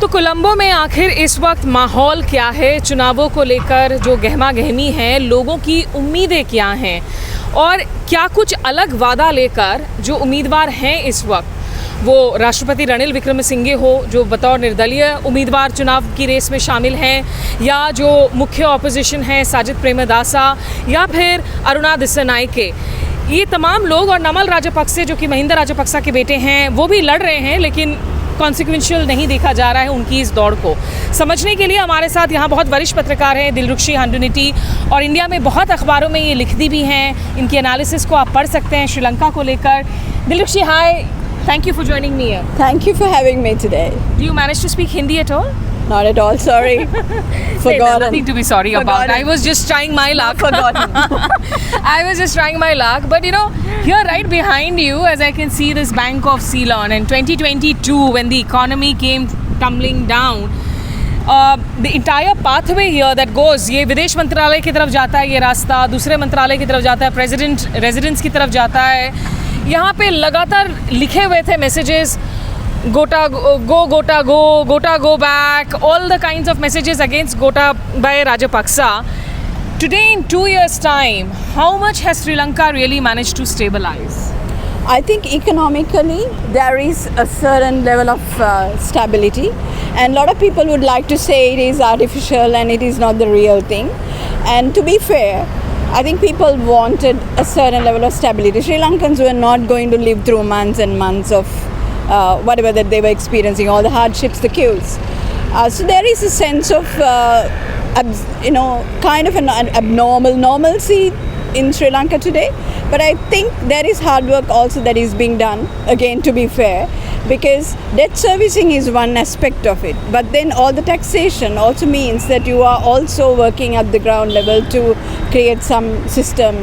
तो कोलंबो में आखिर इस वक्त माहौल क्या है, चुनावों को लेकर जो गहमा गहमी है, लोगों की उम्मीदें क्या हैं और क्या कुछ अलग वादा लेकर जो उम्मीदवार हैं इस वक्त, वो राष्ट्रपति रणिल विक्रमसिंघे हो जो बतौर निर्दलीय उम्मीदवार चुनाव की रेस में शामिल हैं, या जो मुख्य ऑपोजिशन है साजिद प्रेमदासा, या फिर अरुणा दिस्सनायके, ये तमाम लोग, और नमल राजपक्से जो कि महिंदा राजपक्सा के बेटे हैं वो भी लड़ रहे हैं, लेकिन कॉन्सिक्वेंशियल नहीं देखा जा रहा है उनकी इस दौड़ को। समझने के लिए हमारे साथ यहाँ बहुत वरिष्ठ पत्रकार हैं दिलरुक्षी हांडुनिटी, और इंडिया में बहुत अखबारों में ये लिखती भी हैं, इनकी एनालिसिस को आप पढ़ सकते हैं श्रीलंका को लेकर। दिलरुक्षी, हाय, thank you for joining me here. Thank you for having me today. Do you manage to speak Hindi at all? Not at all, sorry. Forgotten. Nothing to be sorry about. I was just trying my luck. Forgotten. I was just trying my luck. But you know, here right behind you, as I can see this Bank of Ceylon, in 2022 when the economy came tumbling down, the entire pathway here that goes, ये विदेश मंत्रालय की तरफ जाता है, ये रास्ता दूसरे मंत्रालय की तरफ जाता है, प्रेसिडेंट रेजिडेंस की तरफ जाता है। यहाँ पे लगातार लिखे हुए थे मैसेजेस, गोटा go back, all the kinds of messages against Gotabaya Rajapaksa. Today, in 2 years' time, how much has Sri Lanka really managed to stabilize? I think economically there is a certain level of stability, and a lot of people would like to say it is artificial and it is not the real thing. And to be fair, I think people wanted a certain level of stability. Sri Lankans were not going to live through months and months of whatever that they were experiencing, all the hardships, the queues. So there is a sense of, kind of an abnormal normalcy in Sri Lanka today. But I think there is hard work also that is being done, again to be fair, because debt servicing is one aspect of it. But then all the taxation also means that you are also working at the ground level to create some system,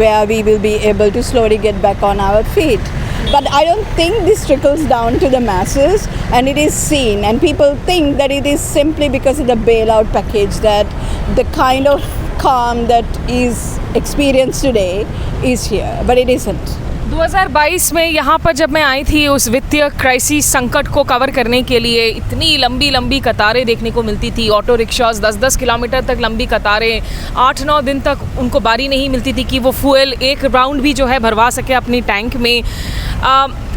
where we will be able to slowly get back on our feet. But I don't think this trickles down to the masses, and it is seen, and people think that it is simply because of the bailout package that the kind of calm that is experienced today is here, but it isn't. 2022 में यहाँ पर जब मैं आई थी उस वित्तीय crisis संकट को कवर करने के लिए, इतनी लंबी लंबी कतारें देखने को मिलती थी। ऑटो रिक्शास 10-10 किलोमीटर तक लंबी कतारें, 8-9 दिन तक उनको बारी नहीं मिलती थी कि वो फ्यूल एक राउंड भी जो है भरवा सके अपनी टैंक में।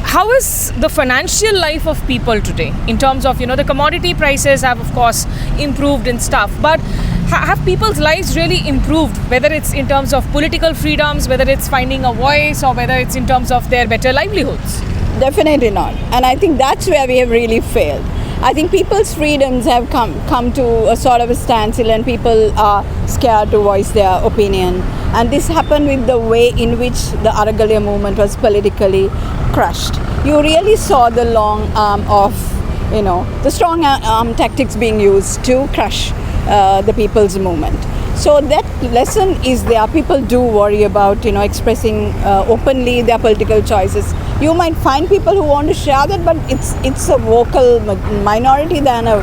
How is the financial life of people today in terms of, the commodity prices have of course improved and stuff, but have people's lives really improved, whether it's in terms of political freedoms, whether it's finding a voice, or whether it's in terms of their better livelihoods? Definitely not. And I think that's where we have really failed. I think people's freedoms have come to a sort of a standstill, and people are scared to voice their opinion. And this happened with the way in which the Aragalya movement was politically crushed. You really saw the long arm of, the strong arm tactics being used to crush the people's movement. So that lesson is there. People do worry about, expressing openly their political choices. You might find people who want to share that, but it's a vocal minority than a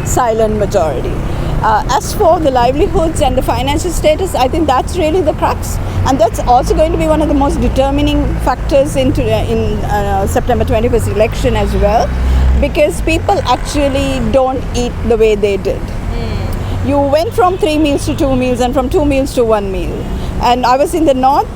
silent majority. As for the livelihoods and the financial status, I think that's really the crux, and that's also going to be one of the most determining factors in September 21st election as well, because people actually don't eat the way they did. You went from 3 meals to 2 meals, and from 2 meals to 1 meal. And I was in the north,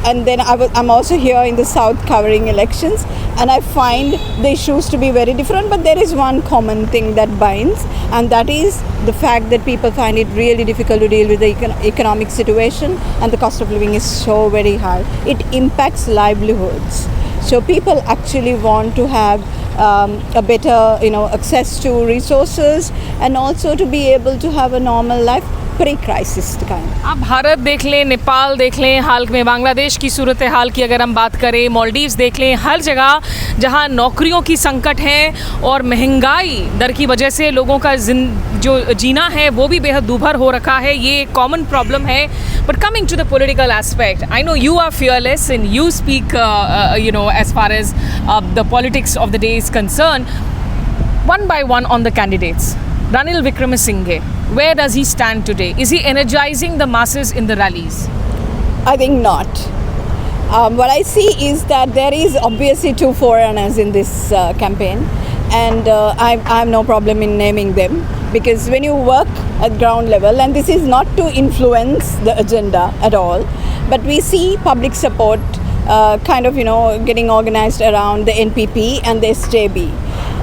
and then I'm also here in the south covering elections, and I find the issues to be very different, but there is one common thing that binds, and that is the fact that people find it really difficult to deal with the economic situation, and the cost of living is so very high. It impacts livelihoods. So people actually want to have a better, access to resources, and also to be able to have a normal life pre-crisis kind. आप भारत देख लें, नेपाल देख लें, हाल में बांग्लादेश की सूरत हाल की अगर हम बात करें, मालदीव्स देख लें, हर जगह जहां नौकरियों की संकट है और महंगाई दर की वजह से लोगों का जो जीना है वो भी बेहद दूभर हो रखा है, ये एक कॉमन प्रॉब्लम है. But coming to the political aspect, I know you are fearless and you speak as far as the politics of the day is concerned. One by one on the candidates. Ranil Vikramasinghe, where does he stand today? Is he energizing the masses in the rallies? I think not. What I see is that there is obviously two forerunners in this campaign. and I have no problem in naming them, because when you work at ground level, and this is not to influence the agenda at all, but we see public support kind of getting organized around the NPP and the SJB.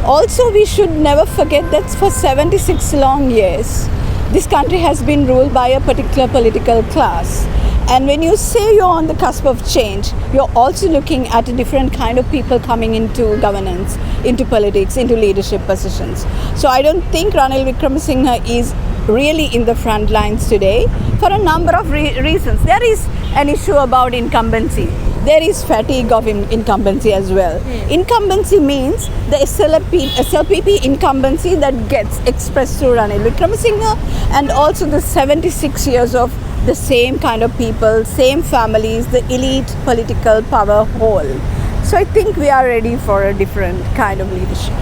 Also, we should never forget that for 76 long years, this country has been ruled by a particular political class. And when you say you're on the cusp of change, you're also looking at a different kind of people coming into governance, into politics, into leadership positions. So I don't think Ranil Wickremesinghe is really in the front lines today for a number of reasons. There is an issue about incumbency. There is fatigue of incumbency as well. Incumbency means the SLPP incumbency that gets expressed through Ranil Wickremesinghe, and also the 76 years of the same kind of people, same families, the elite political power whole. So I think we are ready for a different kind of leadership.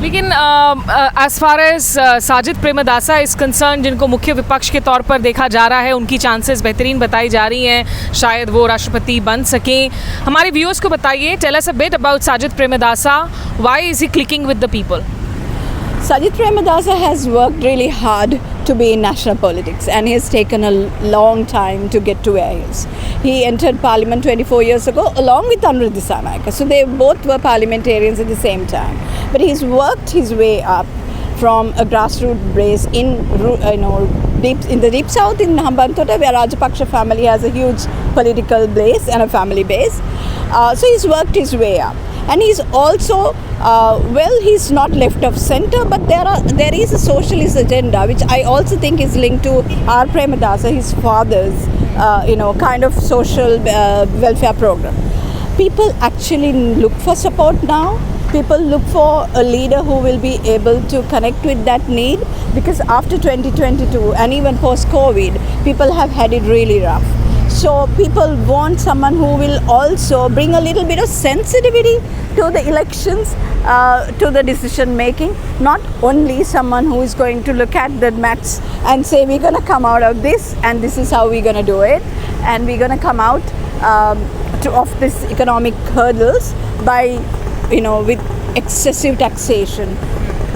लेकिन as far as Sajid Premadasa is concern, जिनको मुख्य विपक्ष के तौर पर देखा जा रहा है, उनकी चांसेस बेहतरीन बताई जा रही हैं, शायद वो राष्ट्रपति बन सकें. हमारे व्यूअर्स को बताइए, tell us a bit about Sajid Premadasa. Why is he clicking with the people? Sajid Premadasa has worked really hard to be in national politics, and he has taken a long time to get to where he is. He entered parliament 24 years ago along with Anuruddha Dissanayake. So they both were parliamentarians at the same time. But he's worked his way up from a grassroots base in the deep south in Hambantota, where Rajapaksa family has a huge political base and a family base. So he's worked his way up. And he's also, he's not left of center, but there is a socialist agenda, which I also think is linked to R. Premadasa, his father's, kind of social welfare program. People actually look for support now. People look for a leader who will be able to connect with that need, because after 2022 and even post-COVID, people have had it really rough. So people want someone who will also bring a little bit of sensitivity to the elections, to the decision making, not only someone who is going to look at the maths and say we're going to come out of this and this is how we're going to do it, and we're going to come out of this economic hurdles by with excessive taxation,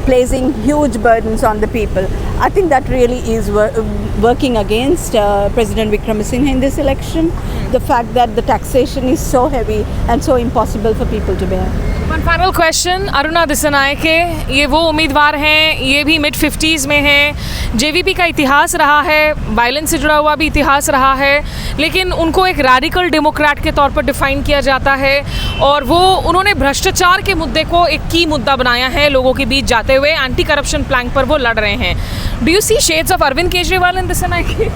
placing huge burdens on the people. I think that really is working against President Wickremesinghe in this election. The fact that the taxation is so heavy and so impossible for people to bear. One final question, Aruna Dissanayake, ये वो उम्मीदवार हैं, ये भी mid 50s में हैं, JVP का इतिहास रहा है, वायलेंस से जुड़ा हुआ भी इतिहास रहा है, लेकिन उनको एक रैडिकल डेमोक्रेट के तौर पर डिफाइन किया जाता है, और वो उन्होंने भ्रष्टाचार के मुद्दे को एक की मुद्दा बनाया है लोगों के बीच जाते हुए. एंटी करप्शन प्लैंक पर वो लड़ रहे हैं. Do you see shades of Arvind Kejriwal in Dissanayake?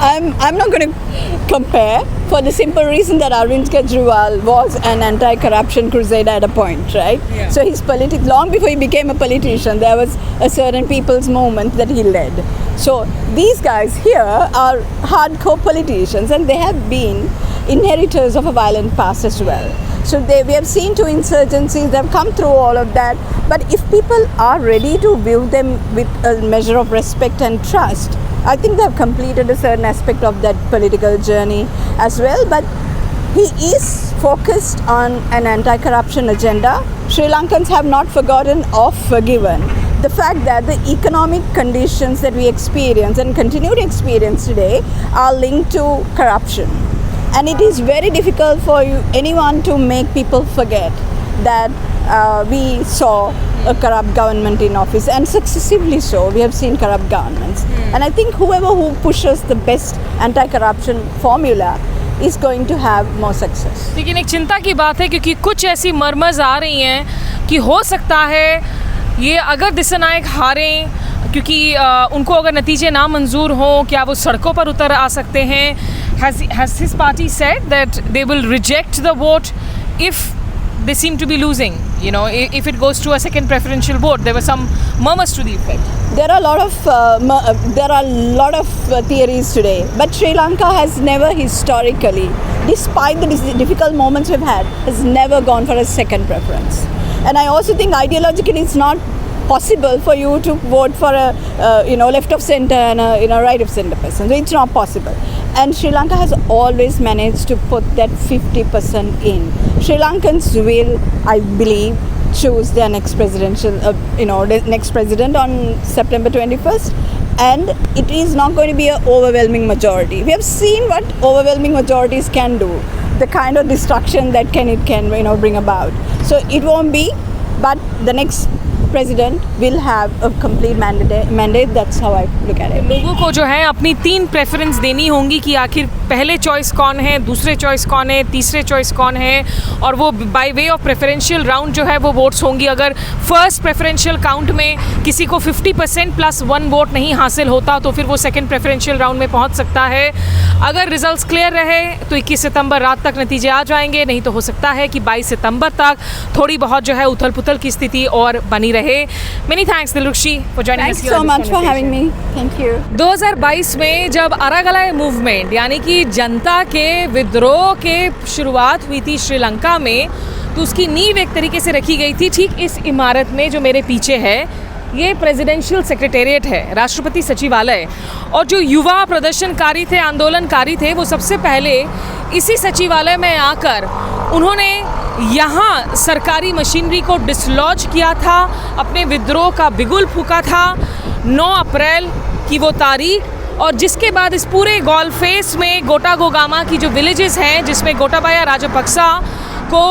I'm not going to compare, for the simple reason that Arvind Kejriwal was an anti-corruption crusader at a point, right? Yeah. So his long before he became a politician, there was a certain people's movement that he led. So these guys here are hardcore politicians, and they have been inheritors of a violent past as well. So we have seen two insurgencies, they've come through all of that. But if people are ready to view them with a measure of respect and trust, I think they've completed a certain aspect of that political journey as well. But he is focused on an anti-corruption agenda. Sri Lankans have not forgotten or forgiven the fact that the economic conditions that we experience and continue to experience today are linked to corruption. And it is very difficult for anyone to make people forget that we saw a corrupt government in office, and successively so. We have seen corrupt governments. And I think who pushes the best anti-corruption formula is going to have more success. लेकिन एक चिंता की बात है, क्योंकि कुछ ऐसी मरमज आ रही हैं कि हो सकता है ये अगर दिसनायक हारें, क्योंकि उनको अगर नतीजे ना मंजूर हों, क्या वो सड़कों पर उतर आ सकते हैं? Has his party said that they will reject the vote if they seem to be losing? If it goes to a second preferential vote, there were some murmurs to the effect. There are a lot of theories today, but Sri Lanka has never historically, despite the difficult moments we've had, has never gone for a second preference. And I also think ideologically it's not possible for you to vote for a left of center and a right of center person. So it's not possible. And Sri Lanka has always managed to put that 50% in. Sri Lankans will, I believe, choose their next presidential, the next president on September 21st. And it is not going to be an overwhelming majority. We have seen what overwhelming majorities can do, the kind of destruction that it can bring about. So it won't be, but the next president will have a complete mandate. That's how I look at it. लोगों को जो है अपनी 3 preference देनी होंगी कि आखिर पहले चॉइस कौन है, दूसरे चॉइस कौन है, तीसरे चॉइस कौन है, और वो by way of preferential round जो है वो वोट्स होंगी. अगर फर्स्ट प्रेफरेंशियल काउंट में किसी को 50% प्लस 1 वोट नहीं हासिल होता तो फिर वो सेकंड प्रेफरेंशियल राउंड में पहुंच सकता है. अगर रिजल्ट्स क्लियर रहे तो 21 सितंबर रात तक नतीजे आ जाएंगे, नहीं तो हो सकता है कि 22 सितंबर तक थोड़ी बहुत जो है उथल पुथल की स्थिति और बनी रहे. Many thanks Dilrukshi for joining us Thanks here so on this much for having conversation. me. Thank you. 2022 में जब अरागलाय मूवमेंट यानी कि जनता के विद्रोह के शुरुआत हुई थी श्रीलंका में, तो उसकी नींव एक तरीके से रखी गई थी ठीक इस इमारत में जो मेरे पीछे है. ये प्रेसिडेंशियल सेक्रेटेरिएट है, राष्ट्रपति सचिवालय. और जो युवा प्रदर्शनकारी थे, आंदोलनकारी थे, वो सबसे पहले इसी सचिवालय में आकर उन्होंने यहाँ सरकारी मशीनरी को डिसलॉज किया था, अपने विद्रोह का बिगुल फूका था. 9 अप्रैल की वो तारीख, और जिसके बाद इस पूरे गोलफेस में गोटागोगामा की जो विलेजेस हैं जिसमें गोटाबाया राजपक्सा को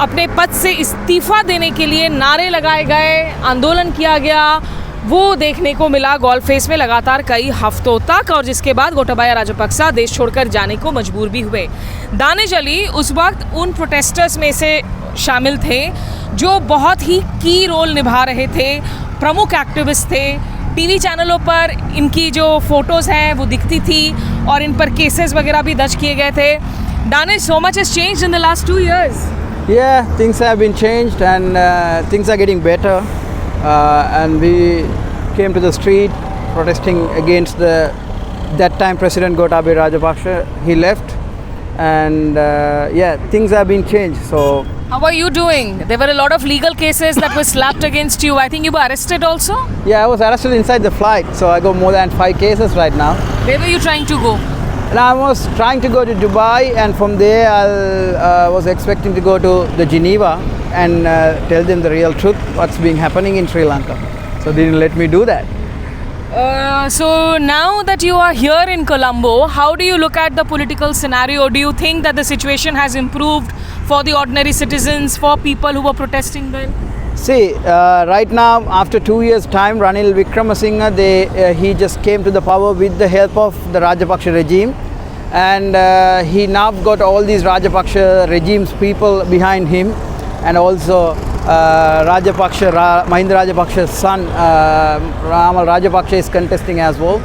अपने पद से इस्तीफ़ा देने के लिए नारे लगाए गए, आंदोलन किया गया, वो देखने को मिला गोलफेस में लगातार कई हफ्तों तक. और जिसके बाद गोटाबाया राजपक्सा देश छोड़कर जाने को मजबूर भी हुए. दानिश अली उस वक्त उन प्रोटेस्टर्स में से शामिल थे जो बहुत ही की रोल निभा रहे थे, प्रमुख एक्टिविस्ट थे. टीवी चैनलों पर इनकी जो फ़ोटोज़ हैं वो दिखती थी और इन पर केसेस वगैरह भी दर्ज किए गए थे. Danish, so much has changed in the last 2 years. Yeah, things have been changed and things are getting better. And we came to the street protesting against that time President Gotabaya Rajapaksa. He left, and things have been changed. So How are you doing? There were a lot of legal cases that were slapped against you. I think you were arrested also? yeah, I was arrested inside the flight. So I got more than 5 cases right now. Where were you trying to go? And I was trying to go to Dubai, and from there I was expecting to go to the Geneva and tell them the real truth, what's being happening in Sri Lanka. So they didn't let me do that. So now that you are here in Colombo, how do you look at the political scenario? Do you think that the situation has improved for the ordinary citizens, for people who were protesting then? See, right now, after 2 years' time, Ranil Wickremesinghe, he just came to the power with the help of the Rajapaksa regime, and he now got all these Rajapaksa regime's people behind him, and also Mahinda Rajapaksa's son, Ramal Rajapaksa, is contesting as well.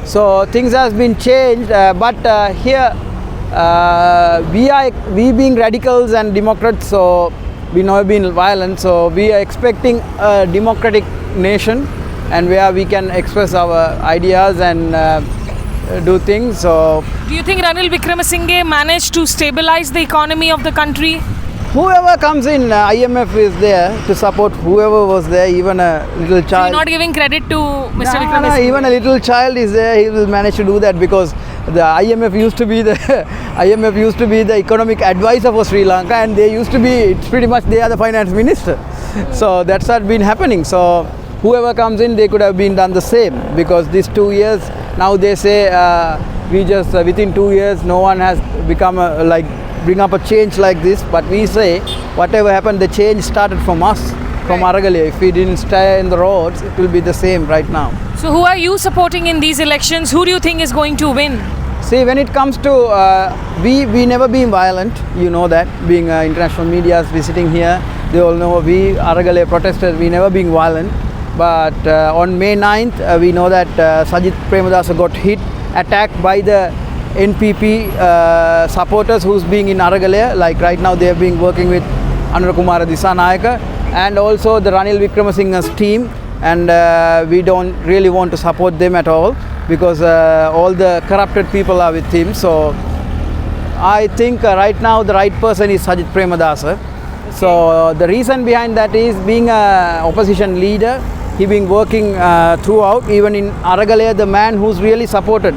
So things has been changed, but here we being radicals and Democrats, so we never been violent, so we are expecting a democratic nation and where we can express our ideas and do things. So Do you think Ranil Wickremesinghe managed to stabilize the economy of the country? whoever comes in, IMF is there to support whoever was there, even a little So child. you're not giving credit to Mr. No, Wickremesinghe? even a little child is there, he will manage to do that, because the IMF used to be the IMF used to be the economic advisor for Sri Lanka, and they used to be, it's pretty much they are the finance minister. So that's what been happening. So whoever comes in, they could have been done the same, because these 2 years now they say we just within 2 years no one has become like bring up a change like this, but we say whatever happened, the change started from us, from Right. Aragalaya. If we didn't stay in the roads, it will be the same right now. So who are you supporting in these elections? Who do you think is going to win? See, when it comes to we never been violent, you know that, being international media visiting here, they all know we Aragalaya protesters, we never been violent. But on May 9th, we know that Sajith Premadasa got hit, attacked by the NPP supporters who's being in Aragalaya. Like right now, they have been working with Anurakumara Disanayaka and also the Ranil Wickremesinghe's team. And we don't really want to support them at all, because all the corrupted people are with him. So I think right now the right person is Sajith Premadasa. So the reason behind that is, being an opposition leader, he been working throughout, even in Aragalaya, the man who's really supported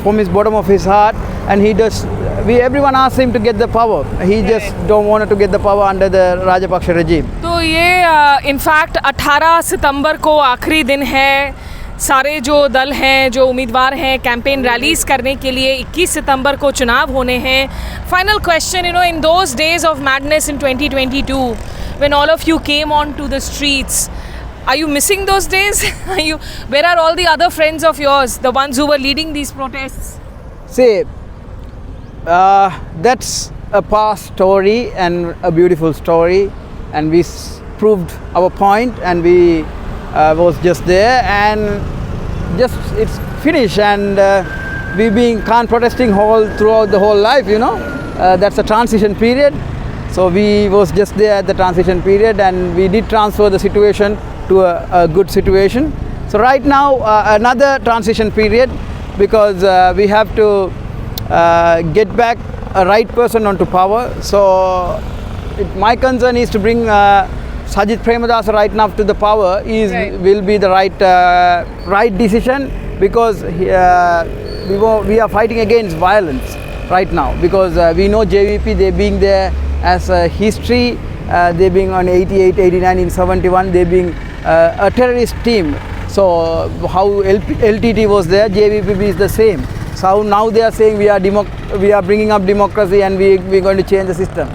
from his bottom of his heart, and he does. Everyone asks him to get the power. He just don't want to get the power under the Rajapaksa regime. तो ये in fact 18 सितंबर को आखिरी दिन है। सारे जो दल हैं, जो उम्मीदवार हैं, कैंपेन रैलीज करने के लिए 21 सितंबर को चुनाव होने हैं। Final question, in those days of madness in 2022 when all of you came on to the streets, are you missing those days? Where are all the other friends of yours, the ones who were leading these protests? See, that's a past story and a beautiful story, and we proved our point, and we was just there, and just it's finished, and we being can't protesting throughout the whole life, that's a transition period. So we was just there at the transition period, and we did transfer the situation to a good situation. So right now another transition period, because we have to get back a right person onto power. So my concern is to bring Sajith Premadasa right now to the power will be the right decision, because we are fighting against violence right now, because we know JVP, they being there as a history, they being on 88, 89, in 71, they being a terrorist team. So how LTT was there, JVP is the same. So now they are saying we are bringing up democracy, and we're going to change the system.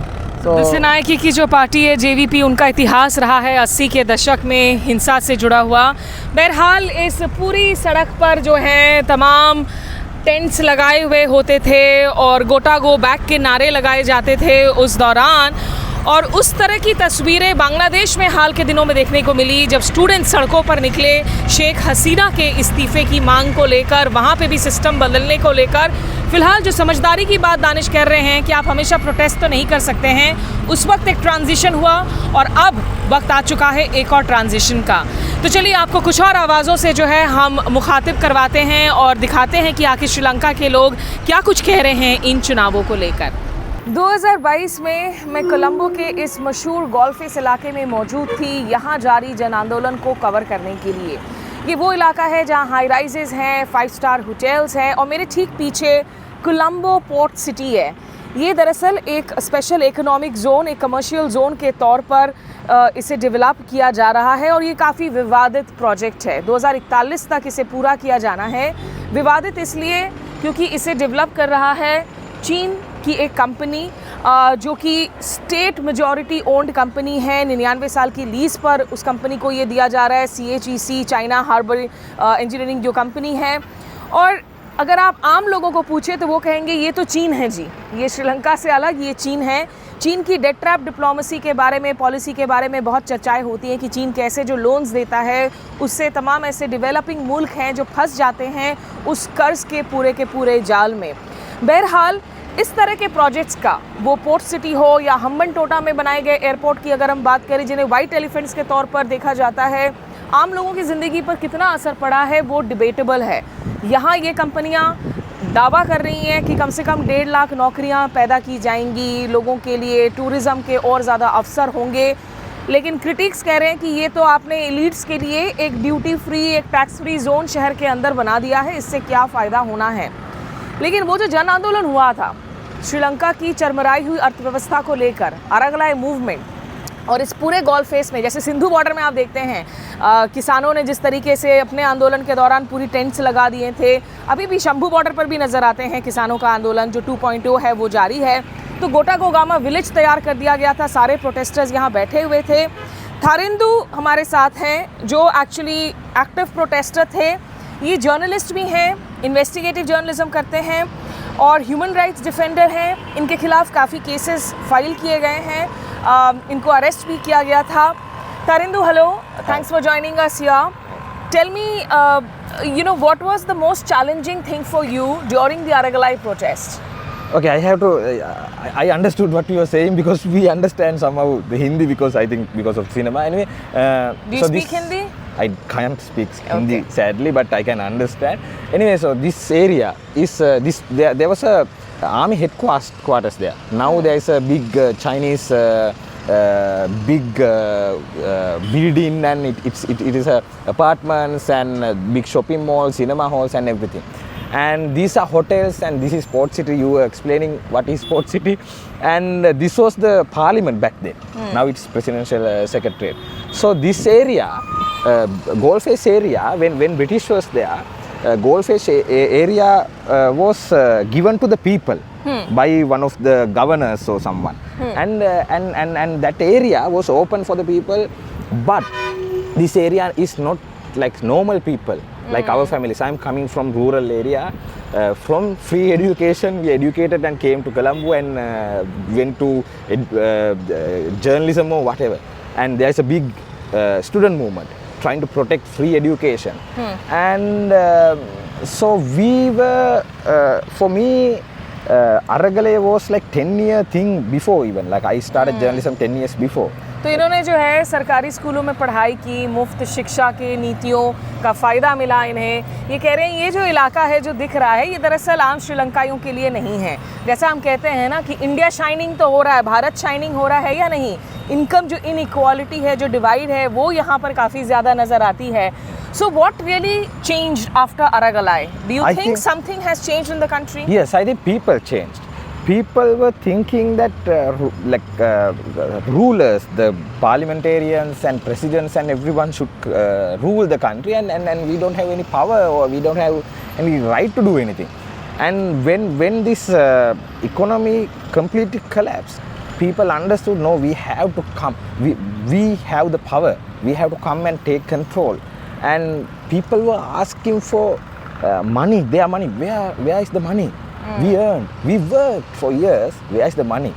So दिशनायकी की जो party है JVP, उनका इतिहास रहा है 80 के दशक में हिंसा से जुड़ा हुआ। बहरहाल इस पूरी सड़क पर जो है तमाम टेंट्स लगाए हुए होते थे और गोटा गो बैक के नारे लगाए जाते थे उस दौरान, और उस तरह की तस्वीरें बांग्लादेश में हाल के दिनों में देखने को मिली जब स्टूडेंट सड़कों पर निकले शेख हसीना के इस्तीफे की मांग को लेकर, वहाँ पे भी सिस्टम बदलने को लेकर। फिलहाल जो समझदारी की बात दानिश कर रहे हैं कि आप हमेशा प्रोटेस्ट तो नहीं कर सकते हैं, उस वक्त एक ट्रांजिशन हुआ और अब वक्त आ चुका है एक और ट्रांजिशन का। तो चलिए आपको कुछ और आवाज़ों से जो है हम मुखातिब करवाते हैं और दिखाते हैं कि आखिर श्रीलंका के लोग क्या कुछ कह रहे हैं इन चुनावों को लेकर। 2022 में मैं कोलंबो के इस मशहूर गोल्फेस इलाके में मौजूद थी, यहाँ जारी जन आंदोलन को कवर करने के लिए। ये वो इलाका है जहाँ हाई राइजेज़ हैं, 5 स्टार होटल्स हैं, और मेरे ठीक पीछे कोलंबो पोर्ट सिटी है। ये दरअसल एक स्पेशल इकोनॉमिक जोन, एक कमर्शियल जोन के तौर पर इसे डेवलप किया जा रहा है, और ये काफ़ी विवादित प्रोजेक्ट है। 2041 तक इसे पूरा किया जाना है। विवादित इसलिए क्योंकि इसे डेवलप कर रहा है चीन की एक कंपनी, जो कि स्टेट मेजॉरिटी ओन्ड कंपनी है। 99 साल की लीज पर उस कंपनी को ये दिया जा रहा है। CHEC, चाइना हार्बर इंजीनियरिंग जो कंपनी है। और अगर आप आम लोगों को पूछे तो वो कहेंगे ये तो चीन है जी, ये श्रीलंका से अलग, ये चीन है। चीन की डेट ट्रैप डिप्लोमेसी के बारे में, पॉलिसी के बारे में बहुत चर्चाएं होती हैं कि चीन कैसे जो लोन्स देता है उससे तमाम ऐसे डेवलपिंग मुल्क हैं जो फंस जाते हैं उस कर्ज के पूरे जाल में। बहरहाल इस तरह के प्रोजेक्ट्स का, वो पोर्ट सिटी हो या हम्बनटोटा में बनाए गए एयरपोर्ट की अगर हम बात करें, जिन्हें वाइट एलिफेंट्स के तौर पर देखा जाता है, आम लोगों की ज़िंदगी पर कितना असर पड़ा है वो डिबेटेबल है। यहाँ ये कंपनियाँ दावा कर रही हैं कि कम से कम 1.5 लाख नौकरियाँ पैदा की जाएंगी, लोगों के लिए टूरिज़्म के और ज़्यादा अवसर होंगे। लेकिन क्रिटिक्स कह रहे हैं कि ये तो आपने एलिट्स के लिए एक ड्यूटी फ्री, एक टैक्स फ्री जोन शहर के अंदर बना दिया है, इससे क्या फ़ायदा होना है। लेकिन वो जो जन आंदोलन हुआ था श्रीलंका की चरमराई हुई अर्थव्यवस्था को लेकर, अरगलाई मूवमेंट, और इस पूरे गोल्फेस में, जैसे सिंधु बॉर्डर में आप देखते हैं किसानों ने जिस तरीके से अपने आंदोलन के दौरान पूरी टेंट्स लगा दिए थे, अभी भी शंभू बॉर्डर पर भी नज़र आते हैं किसानों का आंदोलन जो 2.0 है वो जारी है। तो गोटा गोगामा विलेज तैयार कर दिया गया था, सारे प्रोटेस्टर्स यहाँ बैठे हुए थे। थारिंदू हमारे साथ हैं जो एक्चुअली एक्टिव प्रोटेस्टर थे। ये जर्नलिस्ट भी हैं, इन्वेस्टिगेटिव जर्नलिज्म करते हैं और ह्यूमन राइट्स डिफेंडर हैं। इनके खिलाफ काफ़ी केसेस फाइल किए गए हैं, इनको अरेस्ट भी किया गया था। Tarindu, hello. Thanks for joining us here. Tell me, what was the most challenging thing for you during the Aragalai protest? Okay, I understood what you were saying because we understand somehow the Hindi because I think because of cinema. Anyway, do you speak Hindi? I can't speak Hindi sadly, but I can understand. Anyway, so this area is there was a army headquarters there. Now there is a big Chinese building, and it is apartments and big shopping malls, cinema halls and everything. and these are hotels, and this is Port City. You were explaining what is Port City, and this was the parliament back then. Now it's presidential secretariat. So this area, Goldface area, when British was there, Goldface area was given to the people by one of the governors or someone, and that area was open for the people, but this area is not like normal people, like our families. I'm coming from rural area. From free education, we educated and came to Colombo and went to journalism or whatever. And there's a big student movement trying to protect free education. And so we were, for me, Aragale was like 10-year thing before even. Like I started journalism 10 years before. तो इन्होंने जो है सरकारी स्कूलों में पढ़ाई की, मुफ्त शिक्षा के नीतियों का फ़ायदा मिला इन्हें। ये कह रहे हैं ये जो इलाका है जो दिख रहा है ये दरअसल आम श्रीलंकाइयों के लिए नहीं है। जैसा हम कहते हैं ना कि इंडिया शाइनिंग तो हो रहा है, भारत शाइनिंग हो रहा है या नहीं, इनकम जो इनइक्वालिटी है, जो डिवाइड है, वो यहाँ पर काफ़ी ज़्यादा नज़र आती है। So what really changed after Aragalai? Do you think something has changed in the country? Yes, I think people changed. People were thinking that rulers, the parliamentarians and presidents and everyone should rule the country, and we don't have any power or we don't have any right to do anything. And when this economy completely collapsed, people understood, no, we have to come, we have the power, we have to come and take control. And people were asking for money, their money. Where is the money? We earned, we worked for years. Where is the money?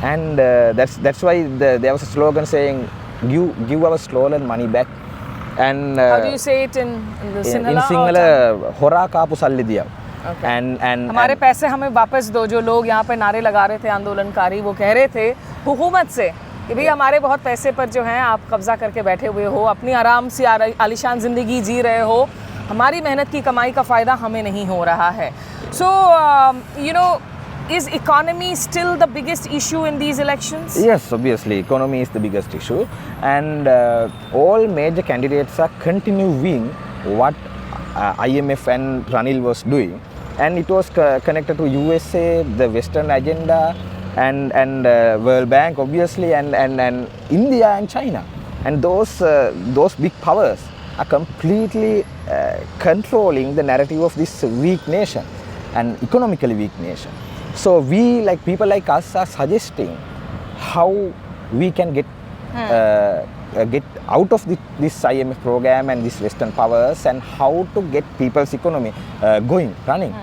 And that's why there was a slogan saying, "Give our stolen money back." And how do you say it in Sinhala? In Sinhala, "Hora kaapu salli diya." And हमारे पैसे हमें वापस दो। जो लोग यहाँ पे नारे लगा रहे थे आंदोलनकारी, वो कह रहे थे हुकूमत से कि भाई हमारे बहुत पैसे पर जो हैं आप कब्जा करके बैठे हुए हो, अपनी आराम से आलीशान ज़िंदगी जी रहे हो, हमारी मेहनत की कमाई का फ़ायदा हमें नहीं हो रहा है। So, is economy still the biggest issue in these elections? Yes, obviously, economy is the biggest issue, and all major candidates are continuing what IMF and Ranil was doing, and it was connected to USA, the Western agenda, and World Bank, obviously, and India and China, and those big powers are completely controlling the narrative of this weak nation, an economically weak nation. So we, like people like us, are suggesting how we can get out of this IMF program and these Western powers, and how to get people's economy running,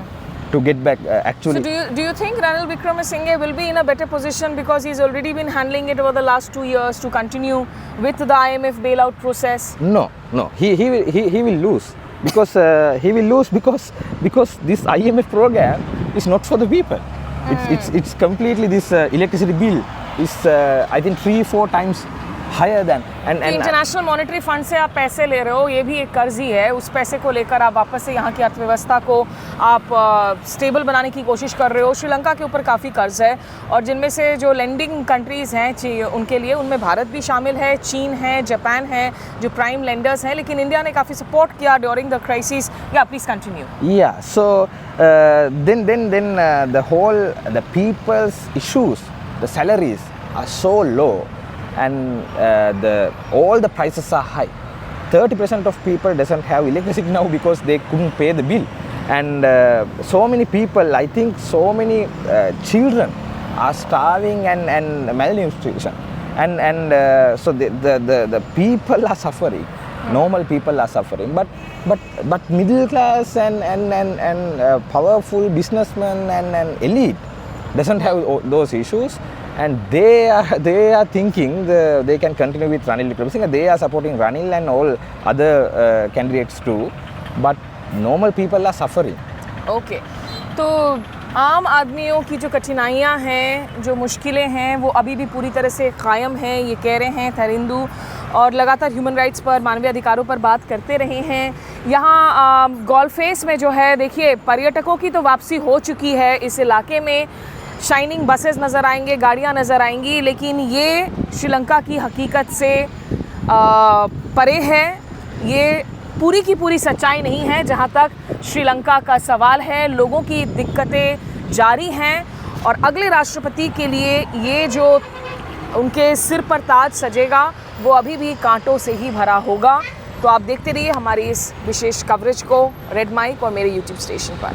to get back actually. So do you think Ranil Wickremesinghe will be in a better position because he's already been handling it over the last 2 years to continue with the IMF bailout process? No, he will lose. Because he will lose because this IMF program is not for the people. It's completely, this electricity bill is I think 3-4 times higher than and international monetary fund से आप पैसे ले रहे हो, ये भी एक कर्ज ही है। उस पैसे को लेकर आप वापस से यहाँ की अर्थव्यवस्था को आप स्टेबल बनाने की कोशिश कर रहे हो। श्रीलंका के ऊपर काफ़ी कर्ज है, और जिनमें से जो लेंडिंग कंट्रीज़ हैं उनके लिए, उनमें भारत भी शामिल है, चीन है, जापान है, जो प्राइम लेंडर्स हैं। लेकिन इंडिया ने काफ़ी सपोर्ट किया ड्यूरिंग द क्राइसिस। या please continue. Yeah, so then the people's issues, the salaries are so low, and all the prices are high. 30% of people doesn't have electricity now because they couldn't pay the bill, and so many people, I think so many children are starving and malnutrition, and so the people are suffering. Normal people are suffering, but middle class and powerful businessmen and elite doesn't have those issues. And they are thinking they can continue with Ranil Wickremesinghe. They are supporting Ranil and all other candidates too. But normal people are suffering. Okay. तो आम आदमियों की जो कठिनाइयाँ हैं, जो मुश्किलें हैं, वो अभी भी पूरी तरह से कायम हैं, ये कह रहे हैं थरिंदू, और लगातार ह्यूमन राइट्स पर, मानवीय अधिकारों पर बात करते रहे हैं। यहाँ गोल्डफेस में जो है, देखिए पर्यटकों की तो वापसी हो चुकी है इस इलाके में। शाइनिंग बसेस नज़र आएंगे, गाड़ियाँ नज़र आएंगी, लेकिन ये श्रीलंका की हकीकत से परे है। ये पूरी की पूरी सच्चाई नहीं है जहां तक श्रीलंका का सवाल है। लोगों की दिक्कतें जारी हैं और अगले राष्ट्रपति के लिए ये जो उनके सिर पर ताज सजेगा वो अभी भी कांटों से ही भरा होगा। तो आप देखते रहिए हमारी इस विशेष कवरेज को रेड माइक और मेरे यूट्यूब स्टेशन पर।